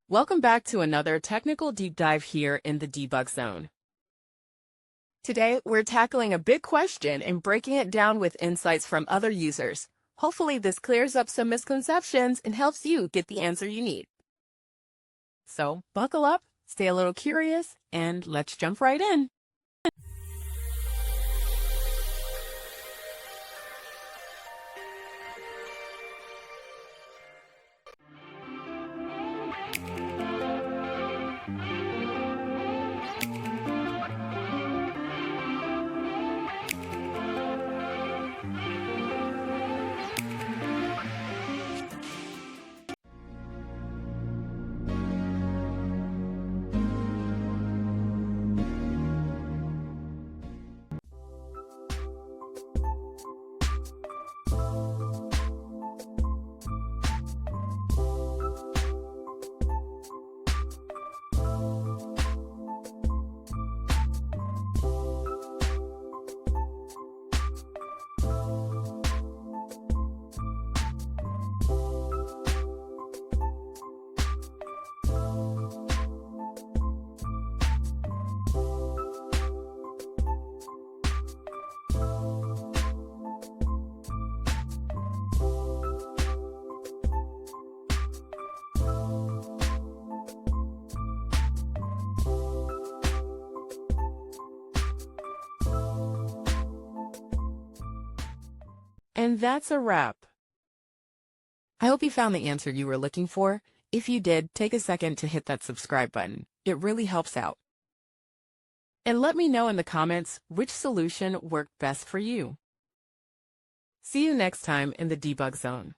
Welcome back to another technical deep dive here in the Debug Zone. Today, we're tackling a big question and breaking it down with insights from other users. Hopefully, this clears up some misconceptions and helps you get the answer you need. So, buckle up, stay a little curious, and let's jump right in. And that's a wrap. I hope you found the answer you were looking for. If you did, take a second to hit that subscribe button. It really helps out. And let me know in the comments which solution worked best for you. See you next time in the Debug Zone.